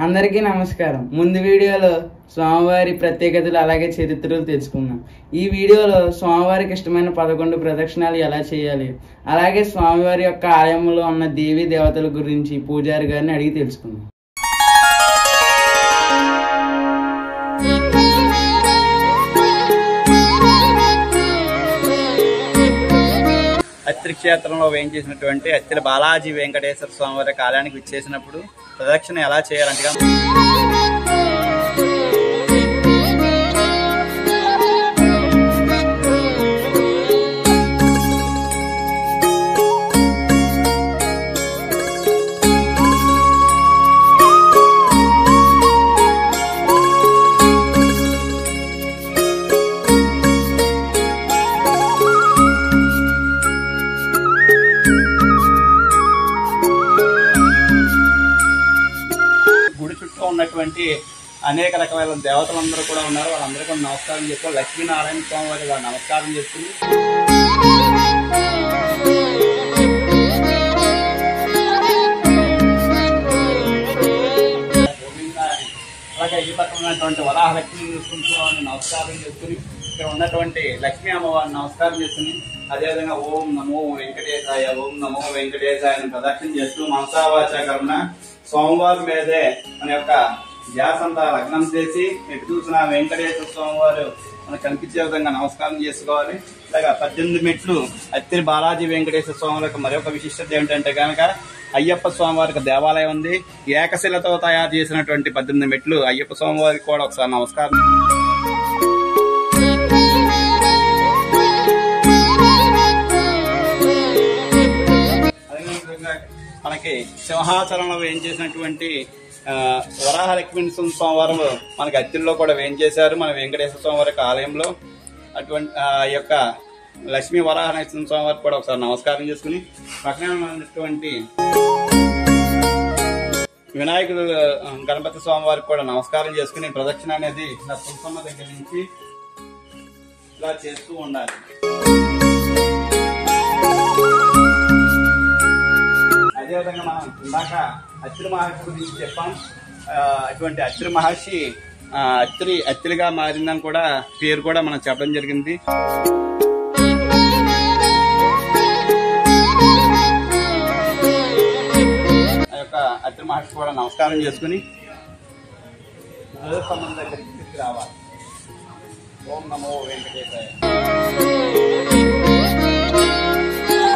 అందరికీ నమస్కారం. ముందు వీడియోలో స్వామివారి ప్రత్యేకతలు అలాగే చరిత్రలు తెలుసుకున్నాం. ఈ వీడియోలో స్వామివారికి ఇష్టమైన 11 ప్రదక్షిణాలు ఎలా చేయాలి, అలాగే స్వామివారి యొక్క ఆలయంలో ఉన్న దేవీ దేవతల గురించి పూజారి గారిని అడిగి తెలుసుకుందాం. అత్రి క్షేత్రంలో వేయించేసినటువంటి అత్తిలి బాలాజీ వెంకటేశ్వర స్వామివారి ఆలయానికి విచ్చేసినప్పుడు ప్రదక్షిణ ఎలా చేయాలంటే ఉన్నటువంటి అనేక రకమైన దేవతలందరూ కూడా ఉన్నారు. వాళ్ళందరూ కూడా నమస్కారం చెప్పి లక్ష్మీనారాయణ స్వామి వారికి నమస్కారం చేస్తుంది. అలాగే ఈ పక్కన ఉన్నటువంటి వరాహలక్ష్మి స్వామిని నమస్కారం చేసుకుని ఇక్కడ ఉన్నటువంటి లక్ష్మీ అమ్మవారిని నమస్కారం చేసుకుని అదేవిధంగా ఓం నమో వెంకటేశాయ ఓం నమో వెంకటేశాయని ప్రదక్షిణ చేస్తూ మనసావాచకరణ స్వామివారి మీదే మన యొక్క ధ్యాసంతా లగ్నం చేసి ఎటు చూసిన వెంకటేశ్వర స్వామివారు మనకు కనిపించే విధంగా నమస్కారం చేసుకోవాలి. ఇలాగా 18 మెట్లు అత్తిలి బాలాజీ వెంకటేశ్వర స్వామి యొక్క మరొక విశిష్టత ఏమిటంటే కనుక అయ్యప్ప స్వామివారికి దేవాలయం ఉంది. ఏకశిలతో తయారు చేసినటువంటి 18 మెట్లు అయ్యప్ప స్వామివారికి కూడా ఒకసారి నమస్కారం. మనకి సింహాచలంలో ఏం చేసినటువంటి వరాహలక్ష్మీ స్వామివారు మనకి అత్తిల్లో కూడా వేయించేశారు మన వెంకటేశ్వర స్వామివారి ఆలయంలో. అటువంటి యొక్క లక్ష్మీ వరాహలక్ష్మీ స్వామివారికి కూడా ఒకసారి నమస్కారం చేసుకుని పక్కన ఉన్నటువంటి వినాయకుడు గణపతి స్వామివారికి కూడా నమస్కారం చేసుకుని ప్రదక్షిణ అనేది ఇలా తులసమ్మ దగ్గర నుంచి ఇలా చేస్తూ ఉండాలి. అదేవిధంగా మనం ఇందాక అత్రి మహర్షి గురించి చెప్పాం. అటువంటి అత్రి మహర్షి అత్రిగా మారిందని కూడా పేరు కూడా మనం చెప్పడం జరిగింది. ఆ యొక్క అత్రి మహర్షి కూడా నమస్కారం చేసుకుని సంబంధం దగ్గరికి తిరిగి రావాలి. ఓం నమో వెంకటేశాయ.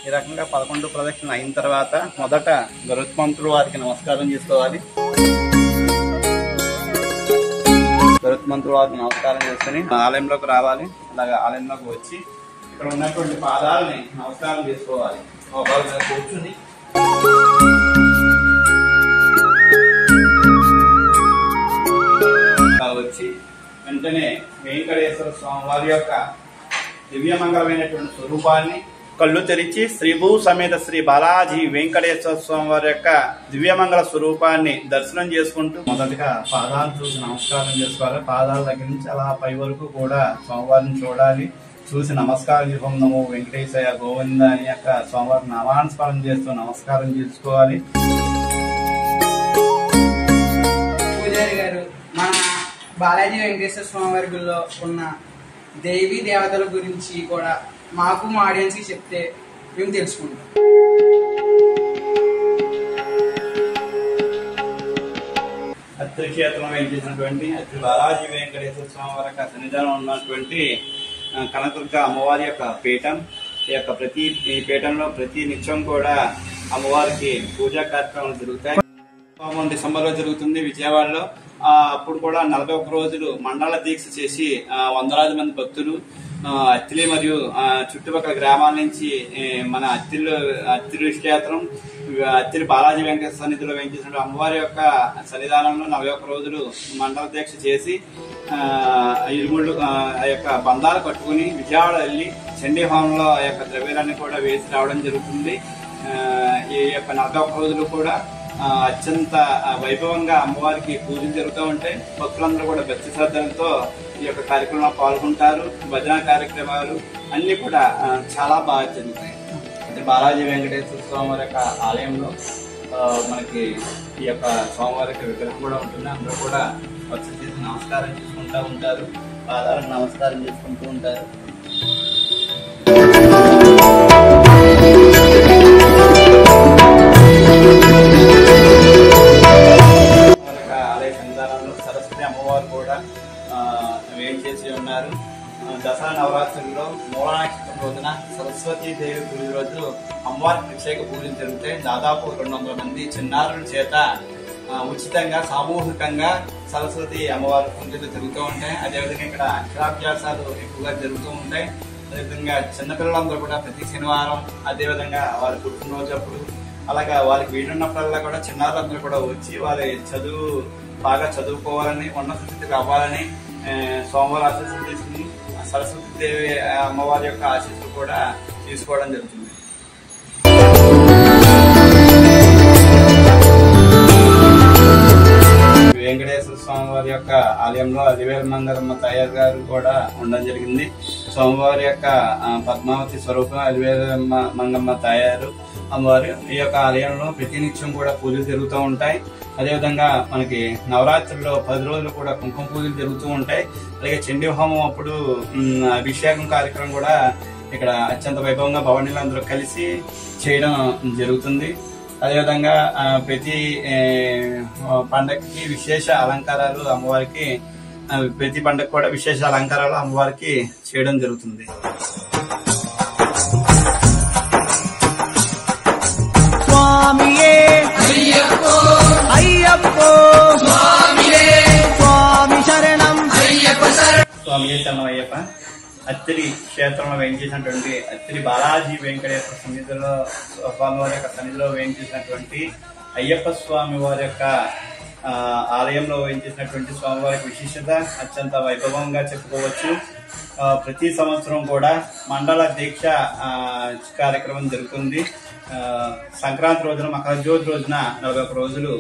ఈ రకంగా 11 ప్రదక్షిణలు అయిన తర్వాత మొదట గరుత్మంతుడు వారికి నమస్కారం చేసుకోవాలి. గరుత్మంతుడు వారికి నమస్కారం చేసుకుని ఆలయంలోకి రావాలి. అలాగే ఆలయంలోకి వచ్చి ఇక్కడ ఉన్నటువంటి పాదాలని నమస్కారం చేసుకోవాలి. కూర్చుని వచ్చి వెంటనే వెంకటేశ్వర స్వామి వారి యొక్క దివ్యమంగళమైనటువంటి స్వరూపాన్ని కళ్ళు తెరిచి శ్రీభూ సమేత శ్రీ బాలాజీ వెంకటేశ్వర స్వామి వారి యొక్క దివ్యమంగళ స్వరూపాన్ని దర్శనం చేసుకుంటూ మొదటిగా పాదాలు చూసి నమస్కారం చేసుకోవాలి. పాదాల దగ్గర నుంచి అలా పై వరకు కూడా స్వామివారిని చూడాలి. చూసి నమస్కారం చేసుకోం నమో వెంకటేశయ్య గోవింద అని యొక్క స్వామివారిని నామానుస్మరణ చేస్తూ నమస్కారం చేసుకోవాలి. పూజారి గారు, మన బాలాజీ వెంకటేశ్వర స్వామి వారి గుడిలో ఉన్న దేవీ దేవతల గురించి కూడా మాకు మా ఆడియన్స్ కి చెప్తే మేము తెలుసుకుంటాం. అత్రి క్షేత్రంలో ఏం చేసినటువంటి అత్రి బాలాజీ వెంకటేశ్వర స్వామి వారి యొక్క సన్నిధానం ఉన్నటువంటి కనకదుర్గ అమ్మవారి యొక్క పీఠం. ఈ యొక్క ప్రతి పీఠంలో ప్రతి నిత్యం కూడా అమ్మవారికి పూజా కార్యక్రమాలు జరుగుతాయి. డిసెంబర్ లో జరుగుతుంది విజయవాడలో. అప్పుడు కూడా 41 రోజులు మండల దీక్ష చేసి వందలాది మంది భక్తులు అత్తిలి మరియు చుట్టుపక్కల గ్రామాల నుంచి మన అత్తిలి క్షేత్రం అత్తిలి బాలాజీ వెంకటేశ్వర సన్నిధిలో వేయించేసిన అమ్మవారి యొక్క సన్నిధానంలో 41 రోజులు మండల దీక్ష చేసి ఇరుముళ్ళు ఆ యొక్క బంధాలు కట్టుకుని విజయవాడ వెళ్ళి చండీ హోమంలో ఆ యొక్క ద్రవ్యాలన్నీ కూడా వేసి రావడం జరుగుతుంది. ఈ యొక్క 41 రోజులు కూడా అత్యంత వైభవంగా అమ్మవారికి పూజలు జరుగుతూ ఉంటాయి. భక్తులందరూ కూడా భక్తి శ్రద్ధలతో ఈ యొక్క కార్యక్రమంలో పాల్గొంటారు. భజన కార్యక్రమాలు అన్ని కూడా చాలా బాగా జరుగుతాయి. బాలాజీ వెంకటేశ్వర స్వామి యొక్క ఆలయంలో మనకి ఈ యొక్క స్వామివారి యొక్క విగ్రహం కూడా ఉంటుంది. అందరూ కూడా వచ్చి నమస్కారం చేసుకుంటూ ఉంటారు, పాదాలకు నమస్కారం చేసుకుంటూ ఉంటారు. ఆలయ సంధానంలో సరస్వతి అమ్మవారు కూడా వేం చేసి ఉన్నారు. దసరా నవరాత్రుల్లో మూలా నక్షత్రం రోజున సరస్వతీ దేవి పూజ రోజు అమ్మవారి ప్రత్యేక పూజలు జరుగుతాయి. దాదాపు 200 మంది చిన్నారుల చేత ఉచితంగా సామూహికంగా సరస్వతి అమ్మవారి పూజలు జరుగుతూ ఉంటాయి. అదేవిధంగా ఇక్కడ అక్షరాభ్యాసాలు ఎక్కువగా జరుగుతూ ఉంటాయి. అదేవిధంగా చిన్నపిల్లలందరూ కూడా ప్రతి శనివారం, అదేవిధంగా వారి పుట్టినరోజు అప్పుడు, అలాగా వారికి వీలున్నప్పుడల్లా కూడా చిన్నారులందరూ కూడా వచ్చి వారి చదువు బాగా చదువుకోవాలని, ఉన్నత స్థితికి రావాలని స్వామివారి ఆశీస్సులు తీసుకుని సరస్వతి దేవి అమ్మవారి యొక్క ఆశీస్సులు కూడా తీసుకోవడం జరుగుతుంది. వెంకటేశ్వర స్వామి వారి యొక్క ఆలయంలో అలివేలు మంగళమ్మ తయారు గారు కూడా ఉండడం జరిగింది. స్వామివారి యొక్క పద్మావతి స్వరూపం అలివేలు మంగమ్మ తయారు అమ్మవారు. ఈ యొక్క ఆలయంలో ప్రతినిత్యం కూడా పూజలు జరుగుతూ ఉంటాయి. అదేవిధంగా మనకి నవరాత్రుల్లో 10 రోజులు కూడా కుంకుమ పూజలు జరుగుతూ ఉంటాయి. అలాగే చండీ హోమం అప్పుడు అభిషేకం కార్యక్రమం కూడా ఇక్కడ అత్యంత వైభవంగా భవనీలందరూ కలిసి చేయడం జరుగుతుంది. అదేవిధంగా ప్రతి పండగకి విశేష అలంకారాలు అమ్మవారికి, ప్రతి పండగ కూడా విశేష అలంకారాలు అమ్మవారికి చేయడం జరుగుతుంది. స్వామియే అయ్యప్పో అయ్యప్పో స్వామియే స్వామి శరణం అయ్యప్ప శరణం. స్వామియే శరణం అయ్యప్ప. అత్తిరి క్షేత్రంలో వేయించేసినటువంటి అత్తిరి బాలాజీ వెంకటేశ్వర సన్నిధిలో స్వామివారి యొక్క సన్నిధిలో వేయించేసినటువంటి అయ్యప్ప స్వామి వారి యొక్క ఆలయంలో వేయించేసినటువంటి స్వామివారికి విశిష్టత అత్యంత వైభవంగా చెప్పుకోవచ్చు. ప్రతి సంవత్సరం కూడా మండల దీక్ష కార్యక్రమం జరుగుతుంది. సంక్రాంతి రోజున, మకర జ్యోతి రోజున 41 రోజులు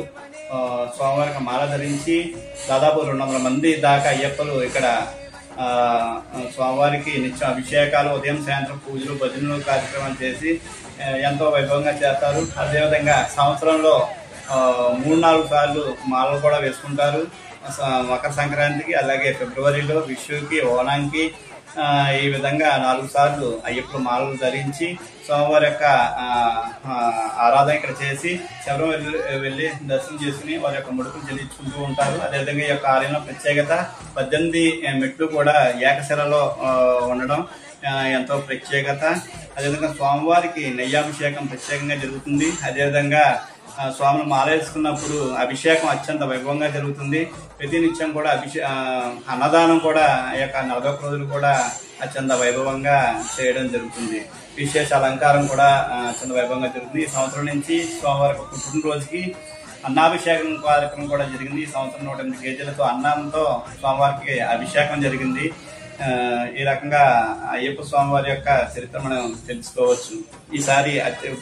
స్వామివారికి మాల ధరించి దాదాపు 200 మంది దాకా అయ్యప్పలు ఇక్కడ స్వామివారికి నిత్యం అభిషేకాలు, ఉదయం సాయంత్రం పూజలు, భజనలు కార్యక్రమాలు చేసి ఎంతో వైభవంగా చేస్తారు. అదేవిధంగా సంవత్సరంలో 3-4 సార్లు మాలలు కూడా వేసుకుంటారు. మకర సంక్రాంతికి, అలాగే ఫిబ్రవరిలో విషువుకి, ఓణానికి ఈ విధంగా 4 సార్లు అయ్యప్పలు మాలలు ధరించి స్వామివారి యొక్క ఆరాధన ఇక్కడ చేసి శబరిమల వెళ్ళి దర్శనం చేసుకుని వారి యొక్క ముడుపులు చెల్లించుకుంటూ ఉంటారు. అదేవిధంగా ఈ యొక్క ఆలయంలో ప్రత్యేకత 18 మెట్లు కూడా ఏకశిలలో ఉండడం ఎంతో ప్రత్యేకత. అదేవిధంగా స్వామివారికి నెయ్యాభిషేకం ప్రత్యేకంగా జరుగుతుంది. అదేవిధంగా స్వామిని మాల వేసుకున్నప్పుడు అభిషేకం అత్యంత వైభవంగా జరుగుతుంది. ప్రతి నిత్యం కూడా అన్నదానం కూడా ఈ యొక్క 41 రోజులు కూడా అత్యంత వైభవంగా చేయడం జరుగుతుంది. విశేష అలంకారం కూడా అత్యంత వైభవంగా జరుగుతుంది. ఈ సంవత్సరం నుంచి స్వామివారి పుట్టినరోజుకి అన్నాభిషేకం కార్యక్రమం కూడా జరిగింది. ఈ సంవత్సరం 108 కేజీలతో అన్నంతో స్వామివారికి అభిషేకం జరిగింది. ఈ రకంగా అయ్యప్ప స్వామివారి యొక్క చరిత్ర మనం తెలుసుకోవచ్చు. ఈసారి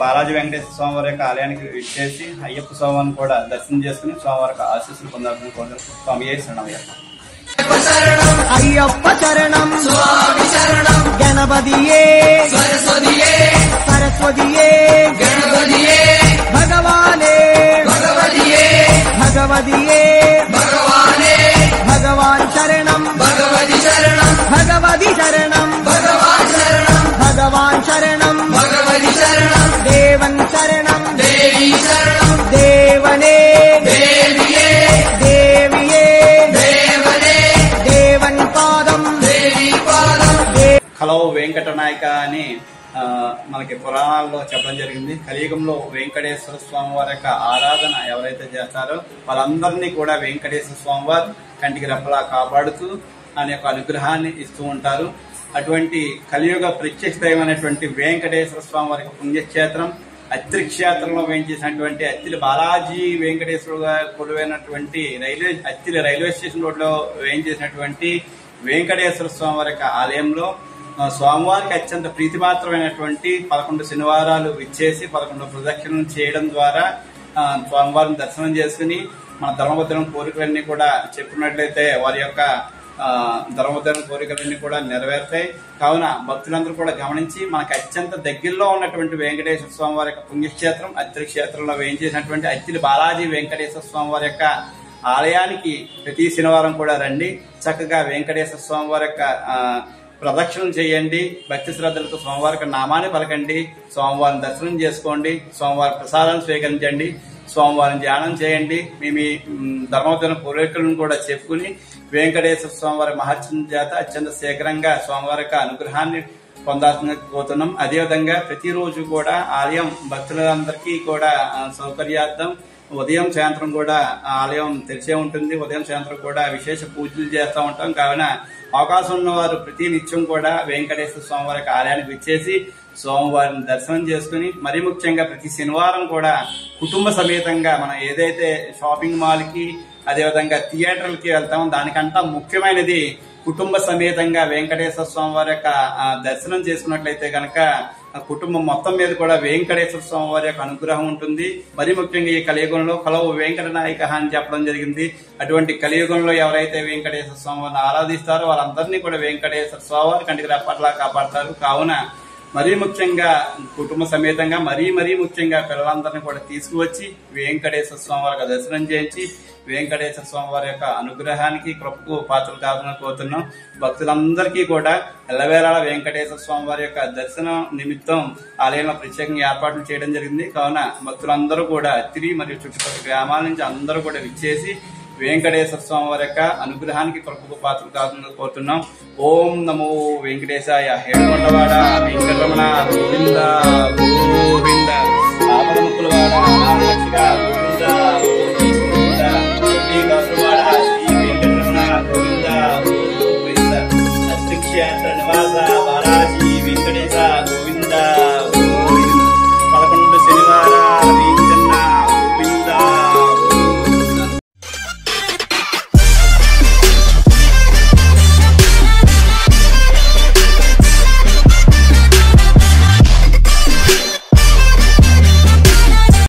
బాలాజీ వెంకటేశ్వర స్వామివారి యొక్క ఆలయానికి విచ్చేసి అయ్యప్ప స్వామిని కూడా దర్శనం చేసుకుని స్వామివారికి ఆశీస్సులు పొందాలని కోరుతున్నాం. స్వామి శరణం అయ్యప్ప శరణం స్వామి శరణం. గణపతియే సరస్వతియే సరస్వతియే గణపతియే భగవానే భగవతియే భగవతియే భగవానే భగవాన్ శరణం భగవతి శరణం భగవతి శరణం భగవాన్ శరణం భగవాన్ శరణం భగవతి శరణం దేవన్ శరణం దేవి శరణం దేవనే దేవియే దేవియే దేవనే దేవన్ పాదం దేవి పాదం. కలవ వెంకట నాయక అని మనకి పురాణాల్లో చెప్పడం జరిగింది. కలియుగంలో వెంకటేశ్వర స్వామి వారి యొక్క ఆరాధన ఎవరైతే చేస్తారో వాళ్ళందరినీ కూడా వెంకటేశ్వర స్వామి వారు కంటికి రెప్పలా కాపాడుతూ అనే యొక్క అనుగ్రహాన్ని ఇస్తూ ఉంటారు. అటువంటి కలియుగ ప్రత్యక్ష దైవమైనటువంటి వెంకటేశ్వర స్వామి వారి పుణ్యక్షేత్రం అత్తిరి క్షేత్రంలో వేయించేసినటువంటి అత్తిలి బాలాజీ వెంకటేశ్వరుగా కొలువైనటువంటి అత్తిలి రైల్వే స్టేషన్ రోడ్ లో వేయించేసినటువంటి వెంకటేశ్వర స్వామి వారి యొక్క ఆలయంలో స్వామివారికి అత్యంత ప్రీతిపాత్రమైనటువంటి 11 శనివారాలు ఇచ్చేసి 11 ప్రదక్షిణలు చేయడం ద్వారా స్వామివారిని దర్శనం చేసుకుని మన ధర్మభద్రం కోరికలన్నీ కూడా చెప్పినట్లయితే వారి యొక్క ధర్మధర్మ కోరికలన్నీ కూడా నెరవేరుతాయి. కావున భక్తులందరూ కూడా గమనించి మనకు అత్యంత దగ్గరలో ఉన్నటువంటి వెంకటేశ్వర స్వామి వారి యొక్క పుణ్యక్షేత్రం అత్తిలి క్షేత్రంలో వేయించేసినటువంటి అత్తిలి బాలాజీ వెంకటేశ్వర స్వామి వారి యొక్క ఆలయానికి ప్రతి శనివారం కూడా రండి. చక్కగా వెంకటేశ్వర స్వామి వారి యొక్క ప్రదక్షిణలు చేయండి. భక్తి శ్రద్ధలతో స్వామివారికి నామాన్ని పలకండి. స్వామివారిని దర్శనం చేసుకోండి. స్వామివారి ప్రసాదాన్ని స్వీకరించండి. స్వామివారిని ధ్యానం చేయండి. మీ ధర్మోత్తర పూర్వీకులను కూడా చెప్పుకుని వెంకటేశ్వర స్వామివారి మహత్యం చేత అత్యంత శీఘ్రంగా స్వామివారి యొక్క అనుగ్రహాన్ని పొందాల్సిన కోరుతున్నాం. అదేవిధంగా ప్రతిరోజు కూడా ఆలయం భక్తులందరికీ కూడా సౌకర్యార్థం ఉదయం సాయంత్రం కూడా ఆలయం తెరిచే ఉంటుంది. ఉదయం సాయంత్రం కూడా విశేష పూజలు చేస్తూ ఉంటాం. కావున అవకాశం ఉన్నవారు ప్రతి నిత్యం కూడా వెంకటేశ్వర స్వామివారి ఆలయానికి విచ్చేసి స్వామివారిని దర్శనం చేసుకుని మరీ ముఖ్యంగా ప్రతి శనివారం కూడా కుటుంబ సమేతంగా మనం ఏదైతే షాపింగ్ మాల్ కి అదేవిధంగా థియేటర్లకి వెళ్తామో దానికంటా ముఖ్యమైనది కుటుంబ సమేతంగా వెంకటేశ్వర స్వామి వారి యొక్క దర్శనం చేసుకున్నట్లయితే కనుక కుటుంబం మొత్తం మీద కూడా వెంకటేశ్వర స్వామి వారి యొక్క అనుగ్రహం ఉంటుంది. మరి ముఖ్యంగా ఈ కలియుగంలో కలవు వెంకట నాయక అని చెప్పడం జరిగింది. అటువంటి కలియుగంలో ఎవరైతే వెంకటేశ్వర స్వామి వారిని ఆరాధిస్తారో వాళ్ళందరినీ కూడా వెంకటేశ్వర స్వామి వారి కంటికి రెప్పట్లా కాపాడతారు. కావున మరీ ముఖ్యంగా కుటుంబ సమేతంగా మరీ ముఖ్యంగా పిల్లలందరినీ కూడా తీసుకువచ్చి వెంకటేశ్వర స్వామి వారికి దర్శనం చేయించి వెంకటేశ్వర స్వామి వారి యొక్క అనుగ్రహానికి కృపకు పాత్రలు కావాలని కోరుతున్నాం. భక్తులందరికీ కూడా ఎల్లవేళ వెంకటేశ్వర స్వామి వారి యొక్క దర్శనం నిమిత్తం ఆలయంలో ప్రత్యేకంగా ఏర్పాట్లు చేయడం జరిగింది. కావున భక్తులందరూ కూడా అత్తిలి మరియు చుట్టుపక్కల గ్రామాల నుంచి అందరూ కూడా విచ్చేసి వెంకటేశ్వర స్వామి వారి యొక్క అనుగ్రహానికి కృపకు పాత్రలు కావాలని కోరుతున్నాం. ఓం నమో వెంకటేశాయ. హేమకొండవాడ వెంకటరమణ గోవింద గోవింద ఆపదముక్కులవాడ అనాథరక్షక